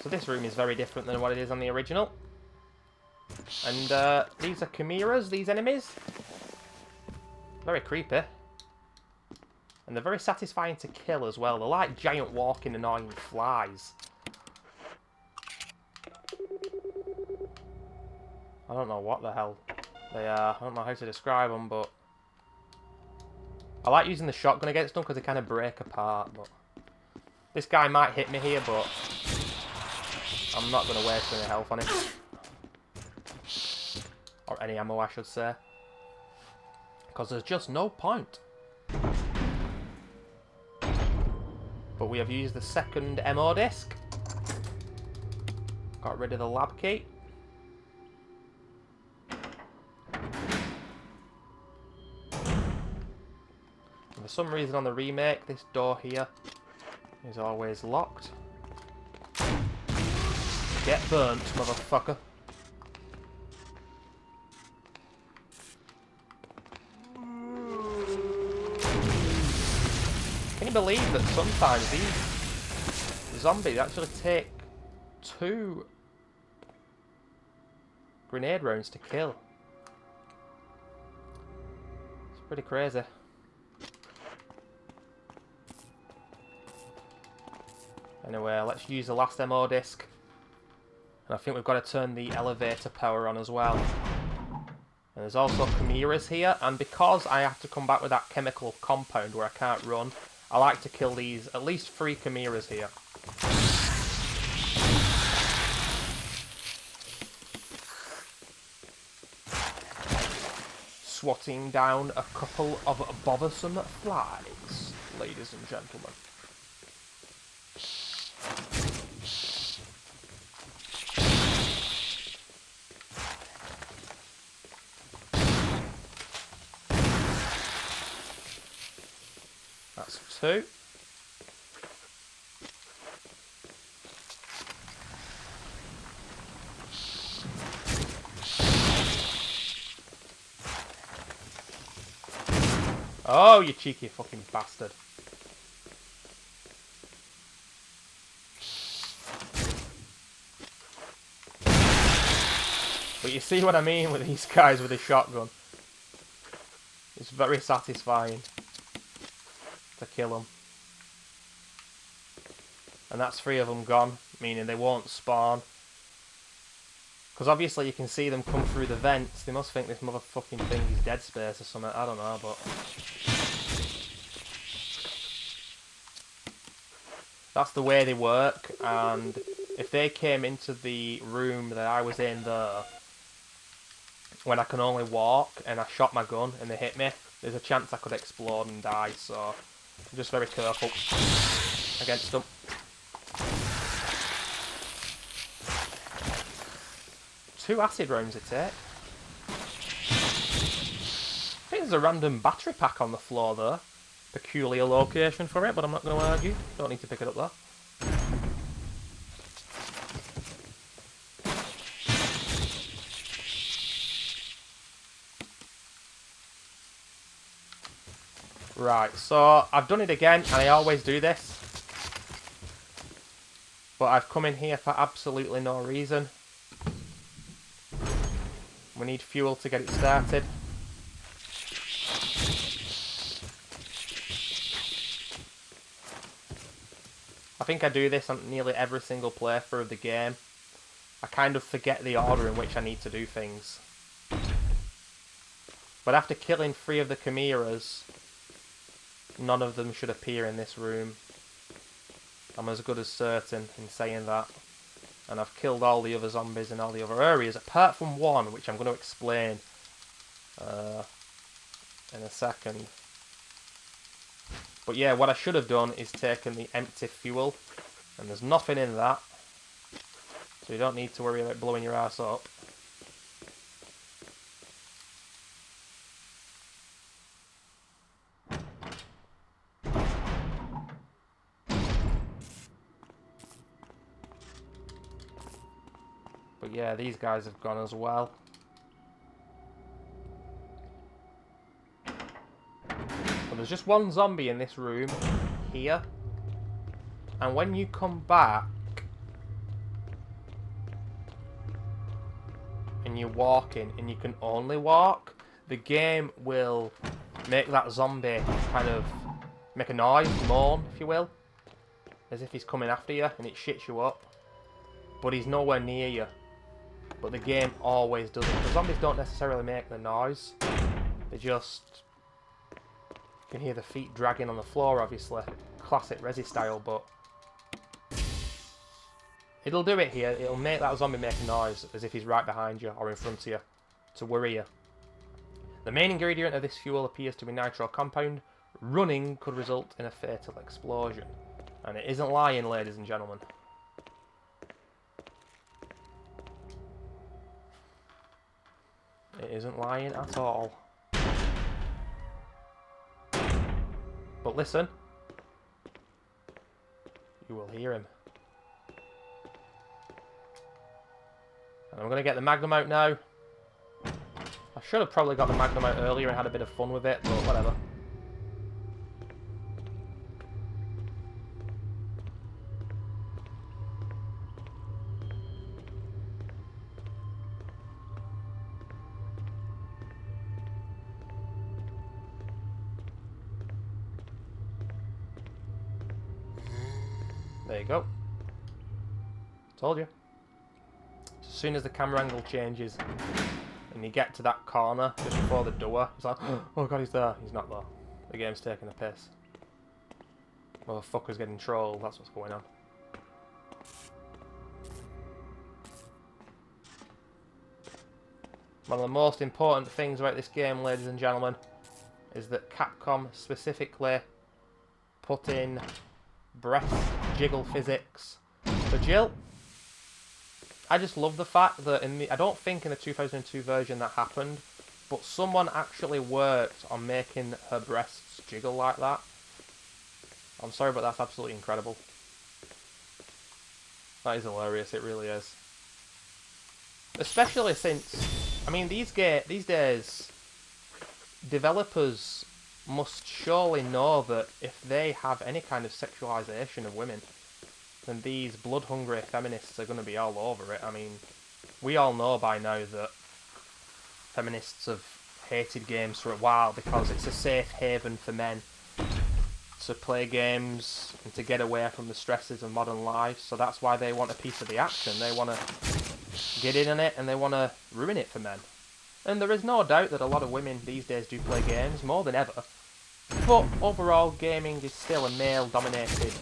So this room is very different than what it is on the original. And these are chimeras, these enemies. Very creepy. And they're very satisfying to kill as well. They're like giant walking annoying flies. I don't know what the hell they are. I don't know how to describe them, but... I like using the shotgun against them because they kind of break apart, but... This guy might hit me here, but... I'm not going to waste any health on him. Or any ammo, I should say. Because there's just no point. But we have used the second MO disc. Got rid of the lab key. And for some reason on the remake, this door here is always locked. Get burnt, motherfucker. Can you believe that sometimes these zombies actually take 2 grenade rounds to kill? It's pretty crazy. Anyway, let's use the last MO disc. And I think we've got to turn the elevator power on as well. And there's also chimeras here, and because I have to come back with that chemical compound where I can't run, I like to kill these, at least 3 chimeras here. Swatting down a couple of bothersome flies, ladies and gentlemen. That's 2. Oh, you cheeky fucking bastard. But you see what I mean with these guys with a shotgun. It's very satisfying to kill them. And that's 3 of them gone, meaning they won't spawn. Because obviously you can see them come through the vents. They must think this motherfucking thing is Dead Space or something. I don't know, but... That's the way they work, and if they came into the room that I was in there, when I can only walk, and I shot my gun and they hit me, there's a chance I could explode and die, so I'm just very careful against them. Two acid rounds it take. I think there's a random battery pack on the floor there. Peculiar location for it, but I'm not going to argue. Don't need to pick it up there. Right, so I've done it again, and I always do this. But I've come in here for absolutely no reason. We need fuel to get it started. I think I do this on nearly every single playthrough of the game. I kind of forget the order in which I need to do things. But after killing 3 of the chimeras, none of them should appear in this room. I'm as good as certain in saying that. And I've killed all the other zombies in all the other areas, apart from one, which I'm going to explain in a second. But yeah, what I should have done is taken the empty fuel, and there's nothing in that, so you don't need to worry about blowing your ass up. But yeah, these guys have gone as well. But there's just one zombie in this room here, and when you come back, and you're walking and you can only walk, the game will make that zombie kind of make a noise, moan, if you will, as if he's coming after you, and it shits you up. But he's nowhere near you. But the game always does it. The zombies don't necessarily make the noise. They just... You can hear the feet dragging on the floor, obviously. Classic Resi style, but... It'll do it here. It'll make that zombie make a noise as if he's right behind you or in front of you to worry you. The main ingredient of this fuel appears to be nitro compound. Running could result in a fatal explosion. And it isn't lying, ladies and gentlemen. It isn't lying at all. But listen. You will hear him. And I'm going to get the Magnum out now. I should have probably got the Magnum out earlier and had a bit of fun with it, but whatever. There you go. Told you. As soon as the camera angle changes and you get to that corner just before the door, it's like, oh god, he's there. He's not there. The game's taking a piss. Motherfucker's getting trolled. That's what's going on. One of the most important things about this game, ladies and gentlemen, is that Capcom specifically put in breast jiggle physics. So Jill, I just love the fact that I don't think in the 2002 version that happened, but someone actually worked on making her breasts jiggle like that. I'm sorry, but that's absolutely incredible. That is hilarious, it really is. Especially since, I mean, these days, developers must surely know that if they have any kind of sexualization of women, then these blood-hungry feminists are going to be all over it. I mean, we all know by now that feminists have hated games for a while because it's a safe haven for men to play games and to get away from the stresses of modern life. So that's why they want a piece of the action. They want to get in on it and they want to ruin it for men. And there is no doubt that a lot of women these days do play games, more than ever. But overall, gaming is still a male-dominated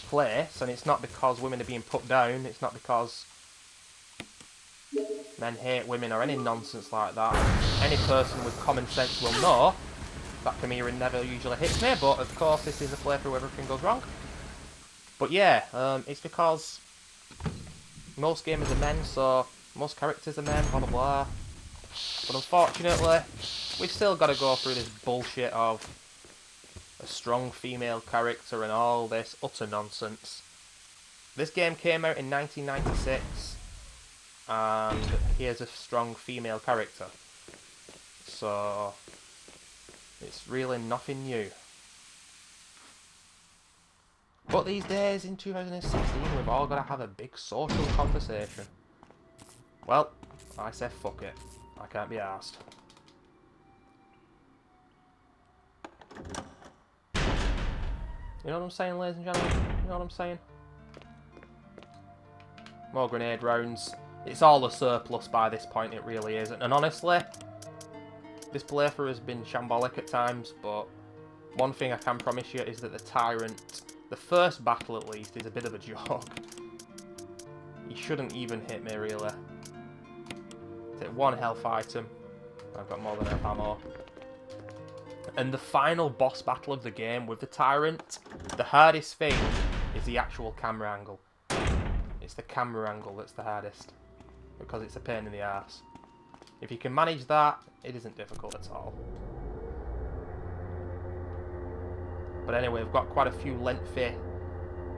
place, and it's not because women are being put down, it's not because men hate women or any nonsense like that. Any person with common sense will know that Chimera never usually hits me, but of course this is a playthrough where everything goes wrong. But yeah, it's because most gamers are men, so most characters are men, blah blah blah. But unfortunately, we've still got to go through this bullshit of a strong female character and all this utter nonsense. This game came out in 1996, and here's a strong female character. So, it's really nothing new. But these days, in 2016, we've all got to have a big social conversation. Well, I say fuck it. I can't be arsed. You know what I'm saying, ladies and gentlemen? You know what I'm saying? More grenade rounds. It's all a surplus by this point, it really is. And honestly, this playthrough has been shambolic at times, but one thing I can promise you is that the Tyrant, the first battle at least, is a bit of a joke. He shouldn't even hit me, really. Take one health item. I've got more than enough ammo. And the final boss battle of the game with the Tyrant, the hardest thing is the actual camera angle. It's the camera angle that's the hardest, because it's a pain in the arse. If you can manage that, it isn't difficult at all. But anyway, we've got quite a few lengthy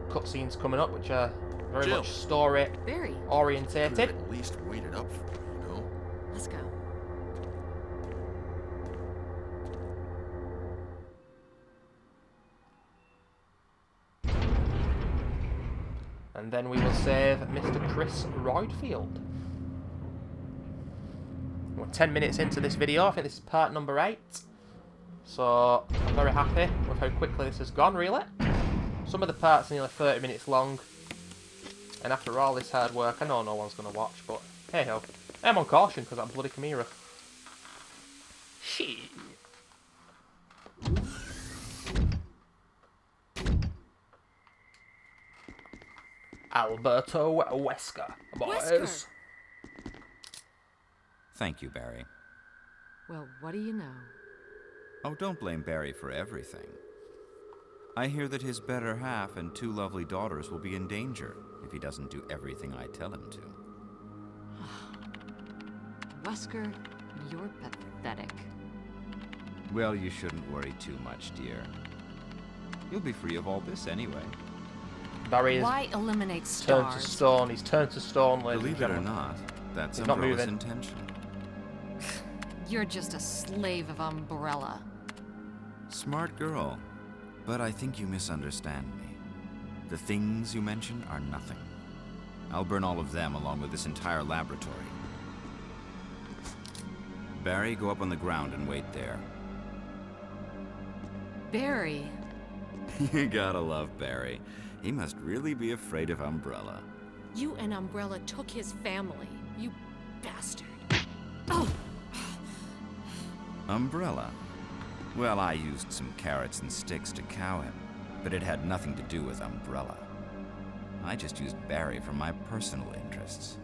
cutscenes coming up, which are very much story orientated. At least wait it up for you, you know? Let's go. And then we will save Mr Chris Redfield. We're 10 minutes into this video. I think this is part number 8. So, I'm very happy with how quickly this has gone, really. Some of the parts are nearly 30 minutes long. And after all this hard work, I know no one's going to watch, but hey ho. I'm on caution because I'm bloody Chimera. Shit. Alberto Wesker, boys. Wesker. Thank you, Barry. Well, what do you know? Oh, don't blame Barry for everything. I hear that his better half and 2 lovely daughters will be in danger if he doesn't do everything I tell him to. Wesker, you're pathetic. Well, you shouldn't worry too much, dear. You'll be free of all this anyway. Barry is Why eliminate turned to stars? stone. He's turned to stone, ladies Believe and it or gentlemen. not, that's He's not Umbrella's moving. intention. You're just a slave of Umbrella. Smart girl. But I think you misunderstand me. The things you mentioned are nothing. I'll burn all of them along with this entire laboratory. Barry, go up on the ground and wait there. Barry. You gotta love Barry. He must really be afraid of Umbrella. You and Umbrella took his family. You bastard. Oh! Umbrella? Well, I used some carrots and sticks to cow him, but it had nothing to do with Umbrella. I just used Barry for my personal interests.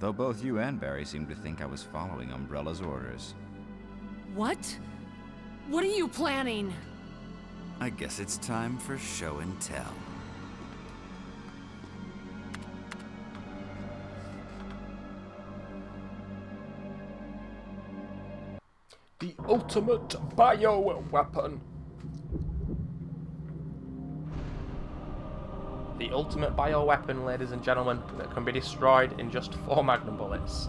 Though both you and Barry seem to think I was following Umbrella's orders. What? What are you planning? I guess it's time for show and tell. The ultimate bioweapon. The ultimate bioweapon, ladies and gentlemen, that can be destroyed in just 4 magnum bullets.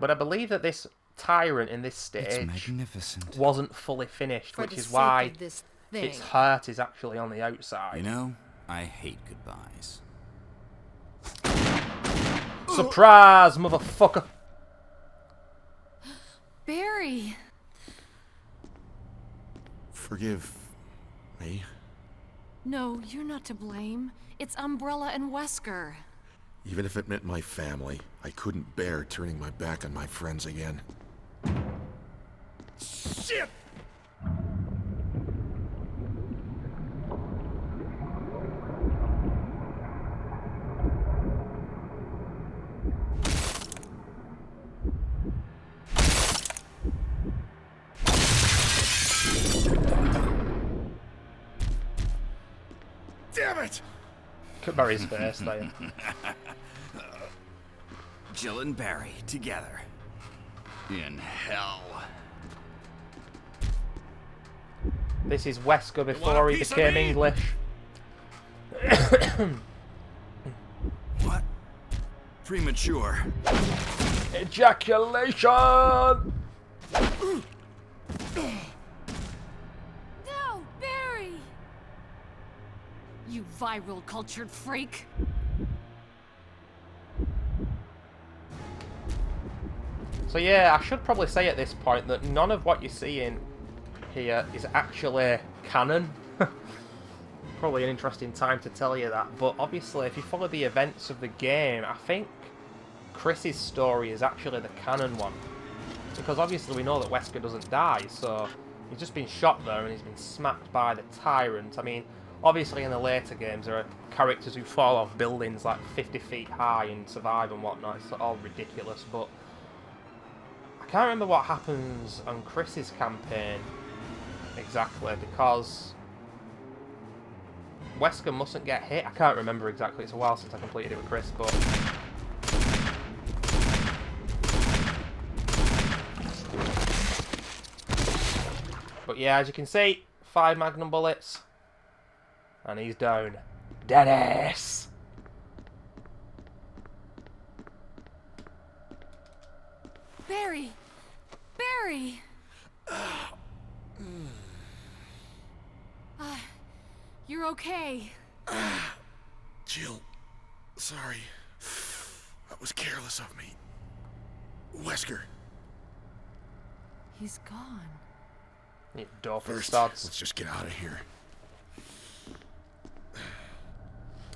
But I believe that this tyrant in this It's stage magnificent. wasn't fully finished, For which the is sake why of this thing. its heart is actually on the outside. You know, I hate goodbyes. Surprise, motherfucker! Barry. Forgive me. No, you're not to blame. It's Umbrella and Wesker. Even if it meant my family, I couldn't bear turning my back on my friends again. Shit! Damn it! Could bury his face there. Jill and Barry together. In hell. This is Wesker before he became English. What? Premature. Ejaculation! No, Barry! You viral cultured freak. So yeah, I should probably say at this point that none of what you're seeing here is actually canon. Probably an interesting time to tell you that, but obviously if you follow the events of the game, I think Chris's story is actually the canon one. Because obviously we know that Wesker doesn't die, so he's just been shot there and he's been smacked by the tyrant. I mean, obviously in the later games there are characters who fall off buildings like 50 feet high and survive and whatnot. It's all ridiculous, but I can't remember what happens on Chris's campaign exactly, because Wesker mustn't get hit. I can't remember exactly. It's a while since I completed it with Chris, but yeah, as you can see, 5 magnum bullets, and he's down. Dennis! Barry! Barry! You're okay. Jill, sorry. That was careless of me. Wesker. He's gone. You dope First, studs. let's just get out of here.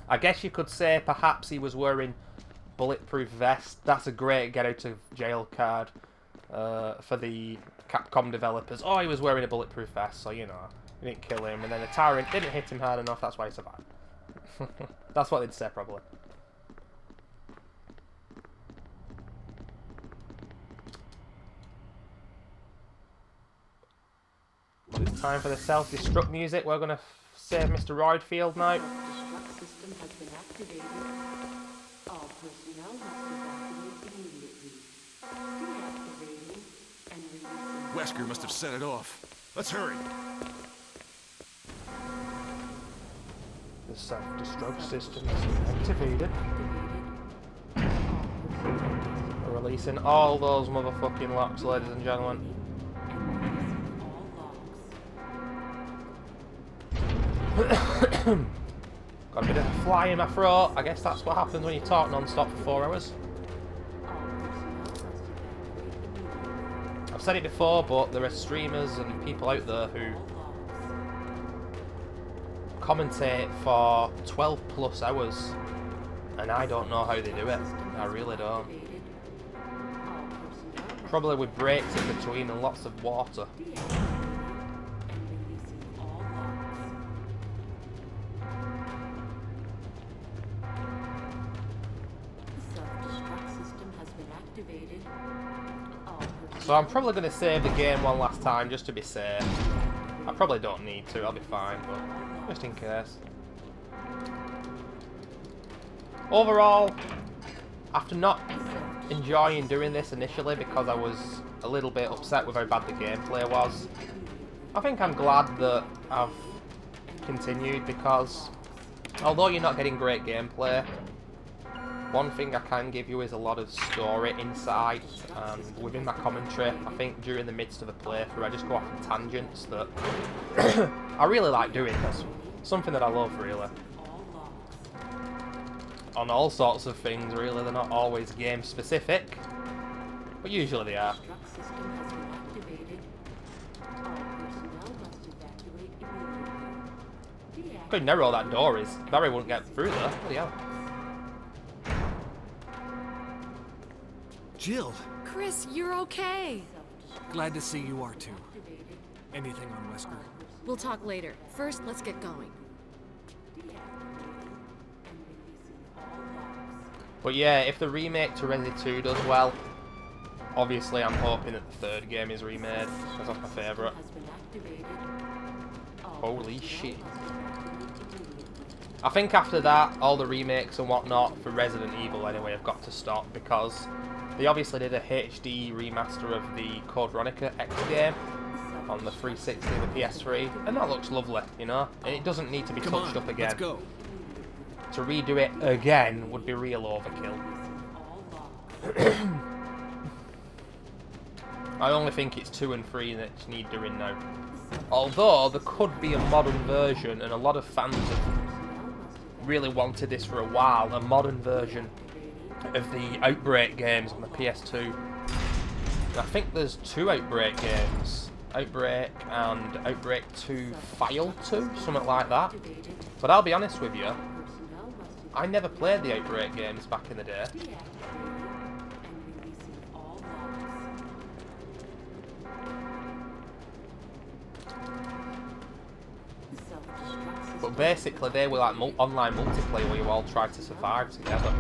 I guess you could say perhaps he was wearing bulletproof vest. That's a great get out of jail card for the Capcom developers. Oh, he was wearing a bulletproof vest, so you know, you didn't kill him, and then the tyrant didn't hit him hard enough. That's why he survived. That's what they'd say probably. It's time for the self-destruct music. We're gonna save Mr Redfield now. Self-destruct system has been activated. All personnel must evacuate immediately. Deactivating and releasing. Wesker must have set it off. Let's hurry. The self-destruct system is activated. We're releasing all those motherfucking locks, ladies and gentlemen. Got a bit of fly in my throat. I guess that's what happens when you talk non-stop for 4 hours. I've said it before, but there are streamers and people out there who commentate for 12 plus hours, and I don't know how they do it. I really don't. Probably with breaks in between and lots of water. So I'm probably going to save the game one last time just to be safe. I probably don't need to, I'll be fine, but just in case. Overall, after not enjoying doing this initially because I was a little bit upset with how bad the gameplay was, I think I'm glad that I've continued, because although you're not getting great gameplay, one thing I can give you is a lot of story insight, and within my commentary, I think during the midst of a playthrough I just go off on tangents that I really like doing. That's something that I love, really. On all sorts of things, really. They're not always game specific, but usually they are. Look how narrow that door is. Barry wouldn't get through there. Bloody hell. Jill, Chris, you're okay. glad to see you are too. Anything on Wesker? We'll talk later. First, let's get going. But yeah, if the remake to Resi 2 does well, obviously I'm hoping that the third game is remade, because that's my favourite. Holy shit. I think after that, all the remakes and whatnot for Resident Evil anyway have got to stop, because they obviously did a HD remaster of the Code Veronica X game on the 360 and the PS3, and that looks lovely, you know? And it doesn't need to be touched up again. Let's go. To redo it again would be real overkill. I only think it's 2 and 3 that need doing now. Although there could be a modern version, and a lot of fans have really wanted this for a while, a modern version of the Outbreak games on the PS2. And I think there's 2 Outbreak games. Outbreak and Outbreak 2 File 2, something like that. But I'll be honest with you, I never played the Outbreak games back in the day. But basically they were like online multiplayer where you all tried to survive together.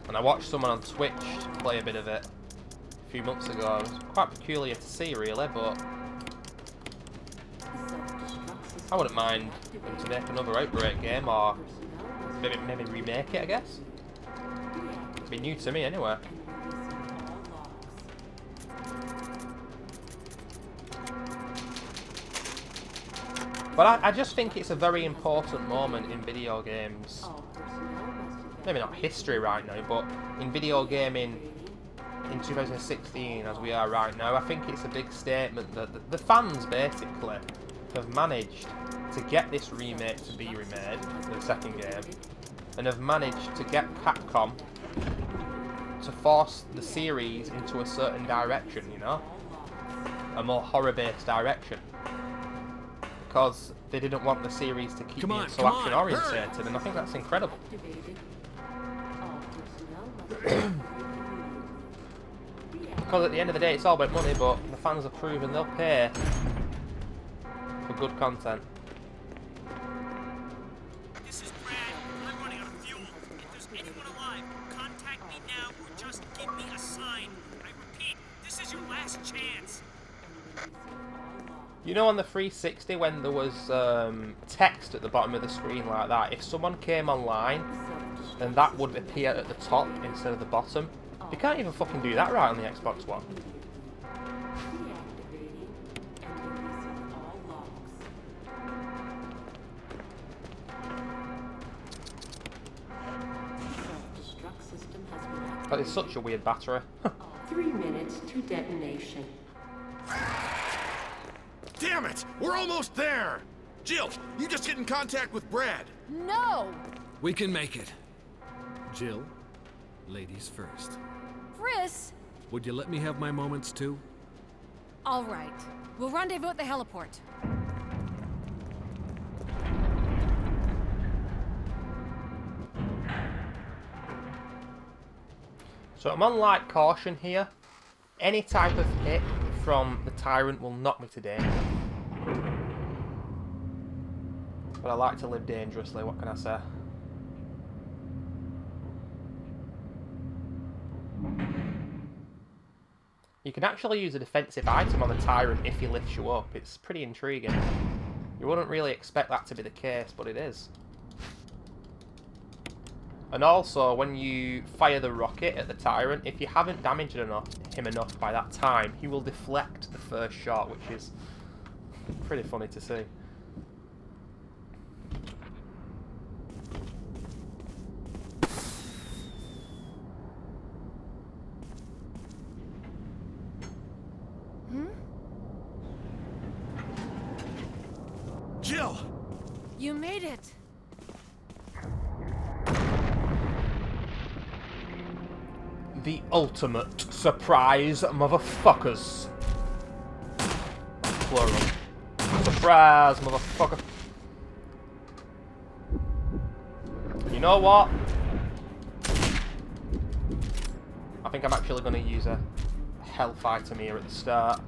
And I watched someone on Twitch play a bit of it a few months ago. It was quite peculiar to see, really, but I wouldn't mind them to make another Outbreak game, or maybe remake it, I guess. It'd be new to me anyway. But I just think it's a very important moment in video games. Maybe not history right now, but in video gaming in 2016, as we are right now, I think it's a big statement that the fans basically have managed to get this remake to be remade, the second game, and have managed to get Capcom to force the series into a certain direction, you know? A more horror-based direction. Because they didn't want the series to keep being so action-orientated, and I think that's incredible. Because at the end of the day, it's all about money, but the fans have proven they'll pay for good content. This is Brad. I'm running out of fuel. If there's anyone alive, contact me now or just give me a sign. I repeat, this is your last chance. You know, on the 360, when there was text at the bottom of the screen like that, if someone came online, then that would appear at the top instead of the bottom. You can't even fucking do that right on the Xbox One. That is such a weird battery. 3 minutes to detonation. Damn it! We're almost there! Jill, you just get in contact with Brad. No! We can make it. Jill, ladies first. Chris! Would you let me have my moments too? All right. We'll rendezvous at the heliport. So I'm on light caution here. Any type of hit from the Tyrant will knock me to danger. But I like to live dangerously, what can I say? You can actually use a defensive item on the Tyrant if he lifts you up. It's pretty intriguing. You wouldn't really expect that to be the case, but it is. And also, when you fire the rocket at the Tyrant, if you haven't damaged him enough by that time, he will deflect the first shot, which is pretty funny to see. Jill! You made it! The ultimate surprise, motherfuckers. Plural. Surprise, motherfucker. You know what? I think I'm actually going to use a health item here at the start.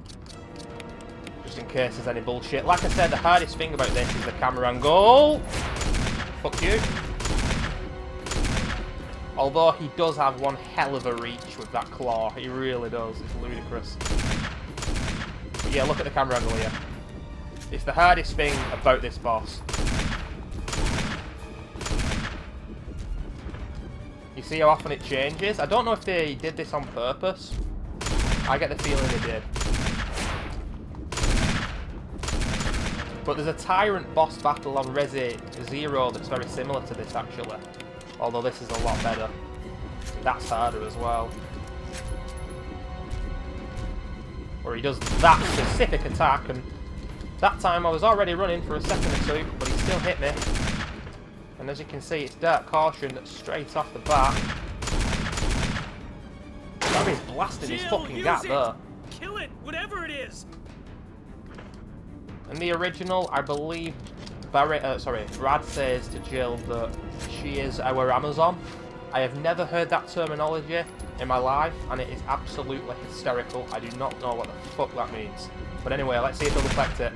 Just in case there's any bullshit. Like I said, the hardest thing about this is the camera angle. Fuck you. Although he does have one hell of a reach with that claw. He really does. It's ludicrous. But yeah, look at the camera angle here. It's the hardest thing about this boss. You see how often it changes? I don't know if they did this on purpose. I get the feeling they did. But there's a Tyrant boss battle on Resi 0 that's very similar to this actually. Although this is a lot better. That's harder as well. Where he does that specific attack, and that time I was already running for a second or two, but he still hit me. And as you can see, it's Dark Caution straight off the bat. Barry's blasting his fucking gap there. Kill it, whatever it is. In the original, I believe Brad says to Jill that she is our Amazon. I have never heard that terminology in my life, and it is absolutely hysterical. I do not know what the fuck that means. But anyway, let's see if they'll deflect it.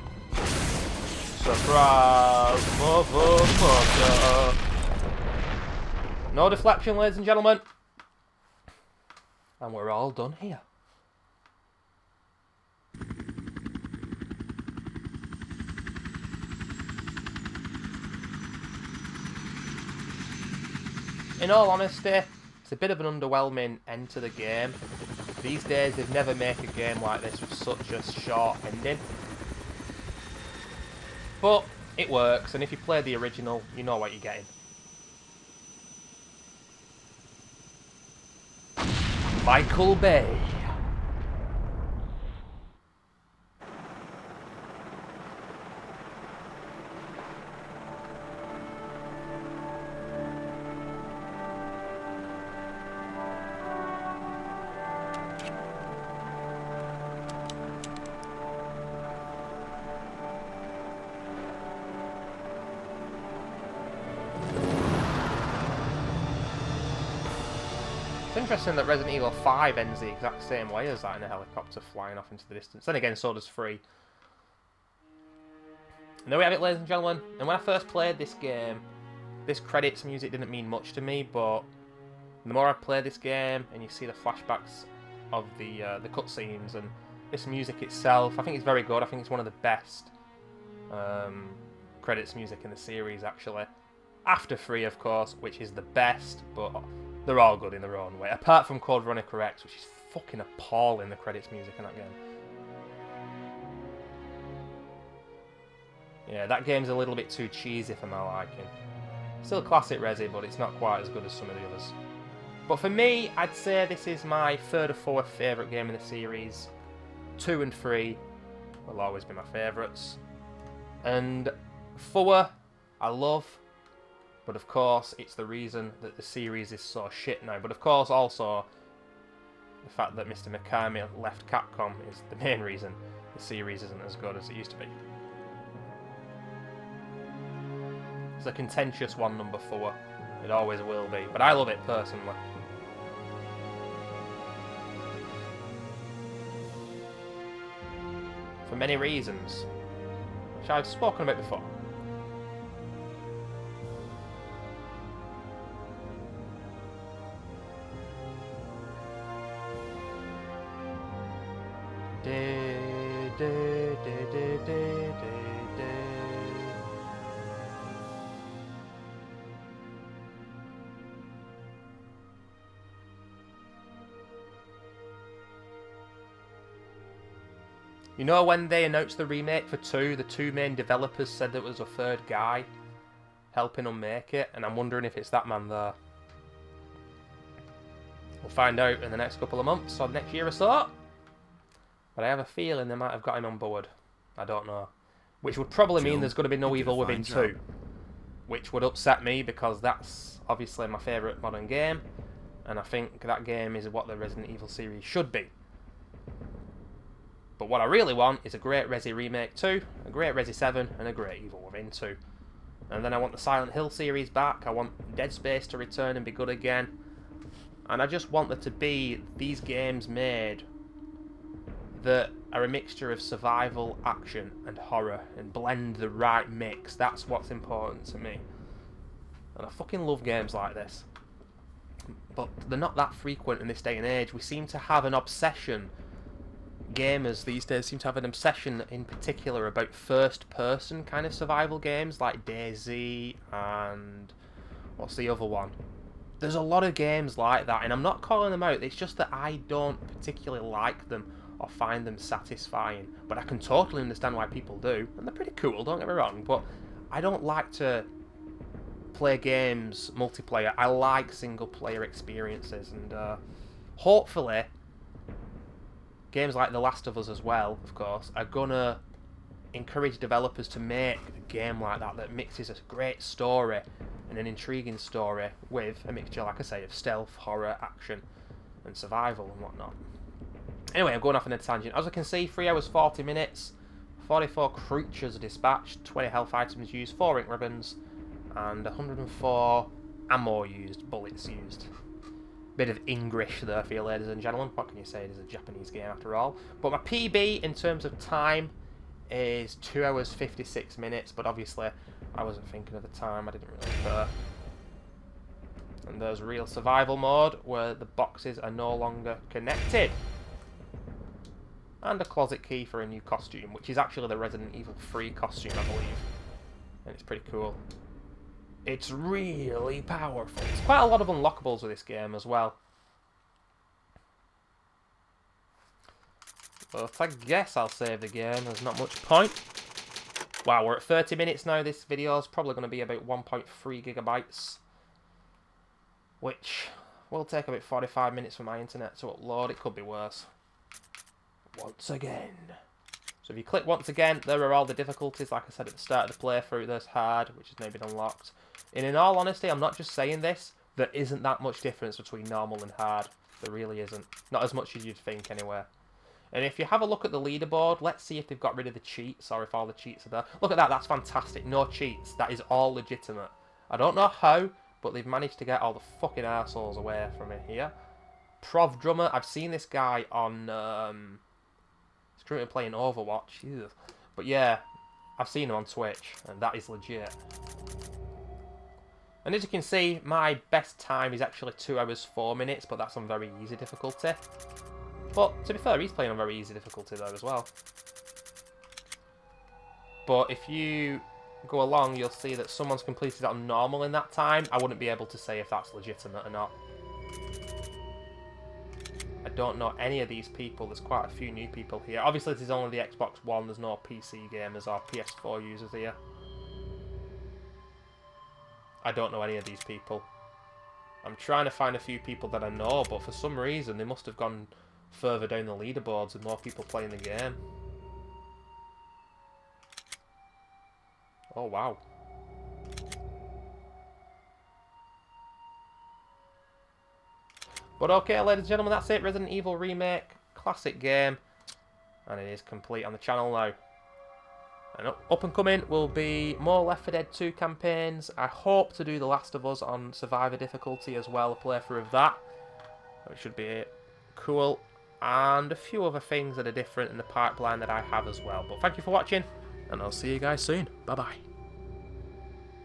Surprise, motherfucker. No deflection, ladies and gentlemen. And we're all done here. In all honesty, it's a bit of an underwhelming end to the game. These days, they'd never make a game like this with such a short ending. But it works, and if you play the original, you know what you're getting. Michael Bay. It's interesting that Resident Evil 5 ends the exact same way as that, in a helicopter flying off into the distance. Then again, so does 3. And there we have it, ladies and gentlemen. And when I first played this game, this credits music didn't mean much to me, but the more I play this game and you see the flashbacks of the cutscenes and this music itself, I think it's very good. I think it's one of the best credits music in the series, actually. After 3, of course, which is the best, but they're all good in their own way. Apart from Code Veronica X, which is fucking appalling, the credits music in that game. Yeah, that game's a little bit too cheesy for my liking. Still classic Resi, but it's not quite as good as some of the others. But for me, I'd say this is my 3rd or 4th favourite game in the series. 2 and 3 will always be my favourites. And 4, I love, but of course, it's the reason that the series is so shit now. But of course, also, the fact that Mr Mikami left Capcom is the main reason the series isn't as good as it used to be. It's a contentious one, number 4. It always will be, but I love it personally. For many reasons, which I've spoken about before. You know, when they announced the remake for 2, the 2 main developers said there was a 3rd guy helping them make it, and I'm wondering if it's that man there. We'll find out in the next couple of months or next year or so. But I have a feeling they might have got him on board. I don't know. Which would probably mean there's going to be no Evil Within 2. Which would upset me because that's obviously my favourite modern game. And I think that game is what the Resident Evil series should be. But what I really want is a great Resi Remake 2, a great Resi 7, and a great Evil Within 2. And then I want the Silent Hill series back, I want Dead Space to return and be good again. And I just want there to be these games made that are a mixture of survival, action, and horror, and blend the right mix. That's what's important to me. And I fucking love games like this. But they're not that frequent in this day and age. We seem to have an obsession. Gamers these days seem to have an obsession in particular about first-person kind of survival games like DayZ and what's the other one? There's a lot of games like that, and I'm not calling them out. It's just that I don't particularly like them or find them satisfying. But I can totally understand why people do, and they're pretty cool, don't get me wrong. But I don't like to play games multiplayer. I like single-player experiences, and hopefully games like The Last of Us as well, of course, are gonna encourage developers to make a game like that that mixes a great story and an intriguing story with a mixture, like I say, of stealth, horror, action, and survival and whatnot. Anyway, I'm going off on a tangent. As I can see, 3 hours 40 minutes, 44 creatures dispatched, 20 health items used, 4 ink ribbons, and 104 ammo used, bullets used. Bit of English there for you, ladies and gentlemen. What can you say? It is a Japanese game after all. But my PB in terms of time is 2 hours 56 minutes. But obviously, I wasn't thinking of the time. I didn't really care. And there's real survival mode where the boxes are no longer connected. And a closet key for a new costume, which is actually the Resident Evil 3 costume, I believe. And it's pretty cool. It's really powerful. There's quite a lot of unlockables with this game as well. But I guess I'll save the game. There's not much point. Wow, we're at 30 minutes now. This video is probably going to be about 1.3 gigabytes. Which will take about 45 minutes for my internet to upload. It could be worse. Once again. So if you click once again, there are all the difficulties. Like I said at the start of the playthrough, there's hard, which has now been unlocked. And in all honesty, I'm not just saying this, there isn't that much difference between normal and hard. There really isn't. Not as much as you'd think, anyway. And if you have a look at the leaderboard, let's see if they've got rid of the cheats, or if all the cheats are there. Look at that, that's fantastic. No cheats. That is all legitimate. I don't know how, but they've managed to get all the fucking arseholes away from it here. Prov Drummer. I've seen this guy on... he's currently playing Overwatch. Jesus. But yeah, I've seen him on Twitch, and that is legit. And as you can see, my best time is actually 2 hours 4 minutes, but that's on very easy difficulty. But to be fair, he's playing on very easy difficulty though as well. But if you go along, you'll see that someone's completed it on normal in that time. I wouldn't be able to say if that's legitimate or not. I don't know any of these people. There's quite a few new people here. Obviously, this is only the Xbox One. There's no PC gamers or PS4 users here. I don't know any of these people. I'm trying to find a few people that I know, but for some reason, they must have gone further down the leaderboards with more people playing the game. Oh, wow. But okay, ladies and gentlemen, that's it. Resident Evil Remake, classic game. And it is complete on the channel now. And up and coming will be more Left 4 Dead 2 campaigns. I hope to do The Last of Us on Survivor difficulty as well, a playthrough of that. Which should be cool. And a few other things that are different in the pipeline that I have as well. But thank you for watching, and I'll see you guys soon. Bye-bye.